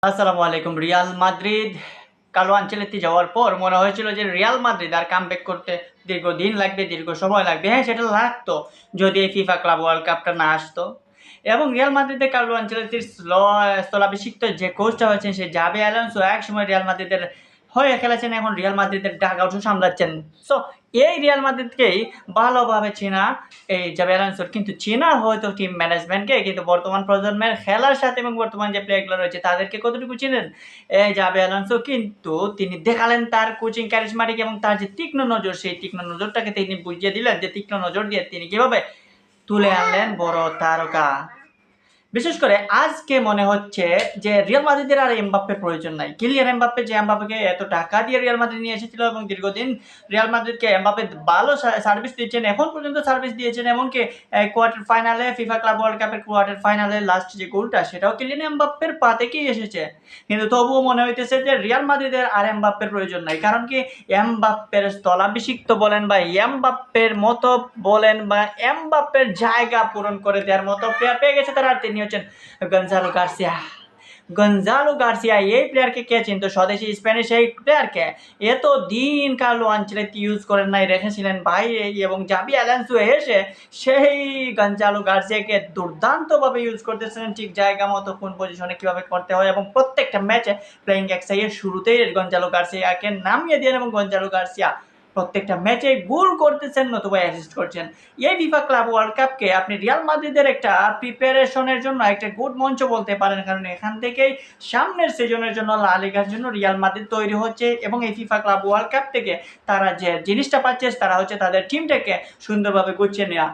আসসালামু আলাইকুম। Real Madrid Carlo Ancelotti যাওয়ার পর মনে হয়েছিল যে রিয়াল মাদ্রিদ আর কামব্যাক করতে দীর্ঘদিন লাগবে, দীর্ঘ সময় লাগবে। হ্যাঁ, সেটা লাগতো যদি এই ফিফা ক্লাব ওয়ার্ল্ড কাপটা না আসতো। এবং রিয়াল মাদ্রিদে কার্লো আনচেলত্তির স্থলাভিষিক্ত যে কোচটা হয়েছেন সে জাভি আলোনসো একসময় রিয়াল মাদ্রিদের হয়ে খেলেছেন, এখন রিয়াল মাদ্রিদের ডাগআউটও সামলাচ্ছেন। সো এই রিয়াল মাদ্রিদকেই ভালোভাবে চেনা এই জাভি আলোনসোর, কিন্তু চেনা হয়তো টিম ম্যানেজমেন্টকে, কিন্তু বর্তমান প্রজন্মের খেলার সাথে এবং বর্তমান যে প্লেয়ারগুলো রয়েছে তাদেরকে কতটুকু চেনেন এই জাভি আলোনসো। কিন্তু তিনি দেখালেন তার কোচিং ক্যারিজমাটিক এবং তার যে তীক্ষ্ণ নজর, সেই তীক্ষ্ণ নজরটাকে তিনি বুঝিয়ে দিলেন যে তীক্ষ্ণ নজর দিয়ে তিনি কিভাবে তুলে আনলেন বড় তারকা। বিশেষ করে আজকে মনে হচ্ছে যে রিয়াল মাদ্রিদের আর এমবাপ্পের প্রয়োজন নাই। কিলিয়ান এমবাপ্পে, যে এমবাপ্পেকে এত টাকা দিয়ে রিয়াল মাদ্রিদ নিয়ে এসেছিল এবং দীর্ঘদিন রিয়াল মাদ্রিদকে এমবাপ্পে ভালো সার্ভিস দিচ্ছেন, এখন পর্যন্ত সার্ভিস দিয়েছেন। এমনকি কোয়ার্টার ফাইনালে, ফিফা ক্লাব ওয়ার্ল্ড কাপের কোয়ার্টার ফাইনালে লাস্ট যে গোলটা সেটাও কিলিয়ান এমবাপ্পের পা থেকেই এসেছে। কিন্তু তবুও মনে হইতেছে যে রিয়াল মাদ্রিদের আর এমবাপ্পের প্রয়োজন নাই। কারণ কি, এমবাপ্পের স্থলাভিষিক্ত বলেন বা এমবাপ্পের মতো বলেন বা এমবাপ্পের জায়গা পূরণ করে দেওয়ার মতো প্লেয়ার পেয়ে গেছে তারা। তিনি হচ্ছেন গঞ্জালো গার্সিয়া। গঞ্জালো গার্সিয়া এই প্লেয়ারকে কে চিনতো? স্বদেশি স্প্যানিশ এই প্লেয়ারকে এতদিন কার্লো আনচেলত্তি ইউজ করেন নাই, রেখেছিলেন বাইরে, এবং জাভি আলোনসো এসে সেই গঞ্জালো গার্সিয়াকে দুর্দান্তভাবে ইউজ করতেছেন, ঠিক জায়গা মতো কোন পজিশনে কীভাবে করতে হয়, এবং প্রত্যেকটা ম্যাচে প্লেয়িং এক্সাইয়ের শুরুতেই গঞ্জালো গার্সিয়াকে নামিয়ে দেন এবং গঞ্জালো গার্সিয়া প্রত্যেকটা ম্যাচে গোল করতেছেন নতুবা অ্যাসিস্ট করছেন। এই ফিফা ক্লাব ওয়ার্ল্ড কাপকে আপনি রিয়াল মাদ্রিদের একটা প্রিপারেশনের জন্য একটা গুড মঞ্চ বলতে পারেন, কারণ এখান থেকেই সামনের সিজনের জন্য, লা লিগার জন্য রিয়াল মাদ্রিদ তৈরি হচ্ছে। এবং এই ফিফা ক্লাব ওয়ার্ল্ড কাপ থেকে তারা যে জিনিসটা পাচ্ছে তারা হচ্ছে তাদের টিমটাকে সুন্দরভাবে গুছিয়ে নেওয়া।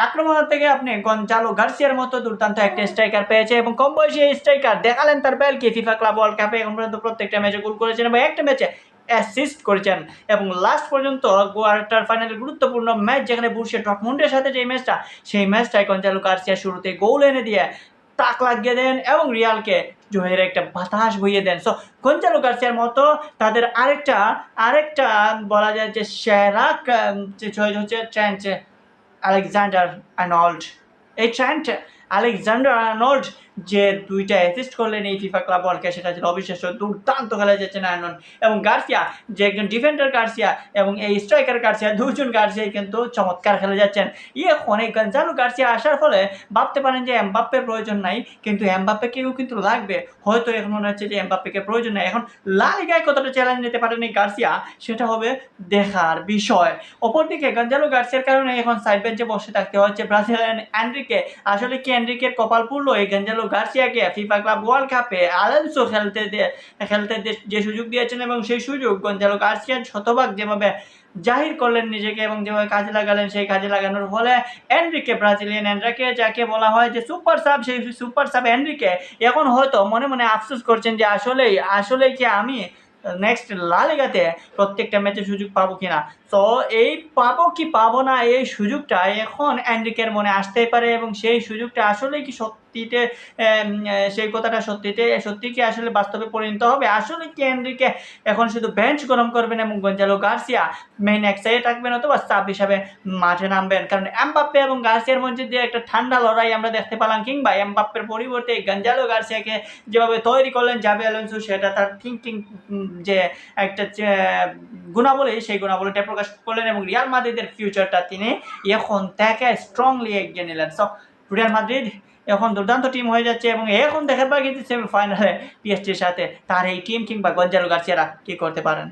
আক্রমণ থেকে আপনি গঞ্জালো গার্সিয়ার মতো দুর্দান্ত একটা স্ট্রাইকার পেয়েছে, এবং কম বয়সী এই স্ট্রাইকার দেখালেন তার বেলকে। ফিফা ক্লাব ওয়ার্ল্ড কাপে এখন পর্যন্ত প্রত্যেকটা ম্যাচে গোল করেছেন এবং একটা ম্যাচে অ্যাসিস্ট করেছেন। এবং লাস্ট পর্যন্ত কোয়ার্টার ফাইনালের গুরুত্বপূর্ণ ম্যাচ যেখানে বুরুসিয়া ডর্টমুন্ডের সাথে যে ম্যাচটা, সেই ম্যাচটায় গঞ্জালো গার্সিয়া শুরুতে গোল এনে দিয়ে তাক লাগিয়ে দেন এবং রিয়ালকে জয়ের একটা বাতাস বইয়ে দেন। সো গঞ্জালো গার্সিয়ার মতো তাদের আরেকটা বলা যায় যে সেরা চয়েস হচ্ছে ট্রেন্ট আলেকজান্ডার আর্নল্ড। এই ট্রেন্ট আলেকজান্ডার আর্নল্ড যে দুইটা অ্যাসিস্ট করলেন এই ফিফা ক্লাব ওয়ার্ল্ড কাপে, সেটা ছিল অবিশ্বাস্য। দুর্দান্ত খেলা যাচ্ছেন আর্নল্ড এবং গার্সিয়া, যে একজন ডিফেন্ডার গার্সিয়া এবং এই স্ট্রাইকার গার্সিয়া, দুজন গার্সিয়াই কিন্তু চমৎকার খেলে যাচ্ছেন। অনেক গঞ্জালো গার্সিয়া আসার ফলে ভাবতে পারেন যে এমবাপ্পের প্রয়োজন নাই, কিন্তু এমবাপ্পেকেও কিন্তু লাগবে। হয়তো এখন মনে হচ্ছে যে এমবাপ্পেকে প্রয়োজন নাই। এখন লা লিগায় কতটা চ্যালেঞ্জ নিতে পারেন এই গার্সিয়া, সেটা হবে দেখার বিষয়। অপরদিকে গঞ্জালো গার্সিয়ার কারণে এখন সাইড বেঞ্চে বসে থাকতে হচ্ছে ব্রাজিলিয়ান এনরিকে। আসলে কি এনরিকের কপাল পুরলো এই গঞ্জালো গার্সিয়াকে ফিফা ক্লাব ওয়ার্ল্ড কাপে আলোনসো খেলতে যে সুযোগ দিয়েছেন, এবং সেই সুযোগ গঞ্জালো গার্সিয়া শতভাগ যেভাবে জাহির করলেন নিজেকে এবং যেভাবে কাজে লাগালেন, সেই কাজে লাগানোর ফলে এনরিকে, ব্রাজিলিয়ান এনরিকে, যাকে বলা হয় যে সুপার সাব, সেই সুপার সাব এনরিকে এখন হয়তো মনে মনে আফসোস করছেন যে আসলেই কি আমি নেক্সট লা লিগাতে প্রত্যেকটা ম্যাচে সুযোগ পাবো কিনা। তো এই পাবো কি পাবো না, এই সুযোগটা এখন এনরিকের মনে আসতেই পারে, এবং সেই সুযোগটা আসলেই কি সত্যিতে সেই কথাটা সত্যি কি আসলে বাস্তবে পরিণত হবে? আসলে কি এনরিকে এখন শুধু বেঞ্চ গরম করবেন এবং গঞ্জালো গার্সিয়া মেইন এক্সাইডে থাকবেন অথবা সাব হিসাবে মাঠে নামবেন? কারণ এমবাপ্পে এবং গার্সিয়ার মধ্যে যে একটা ঠান্ডা লড়াই আমরা দেখতে পেলাম, কিংবা এমবাপ্পের পরিবর্তে গঞ্জালো গার্সিয়াকে যেভাবে তৈরি করলেন জাভি আলোনসো, সেটা তার থিঙ্কিং যে একটা গুণাবলী, সেই গুণাবলীটা প্রকাশ করলেন এবং রিয়াল মাদ্রিদের ফিউচারটা তিনি এখন থেকে স্ট্রংলি এগিয়ে নিলেন। সো রিয়াল মাদ্রিদ এখন দুর্দান্ত টিম হয়ে যাচ্ছে, এবং এখন দেখার পর কিন্তু সেমিফাইনালে পিএসজির সাথে তার এই টিম কিংবা গঞ্জালো গার্সিয়ারা কি করতে পারেন।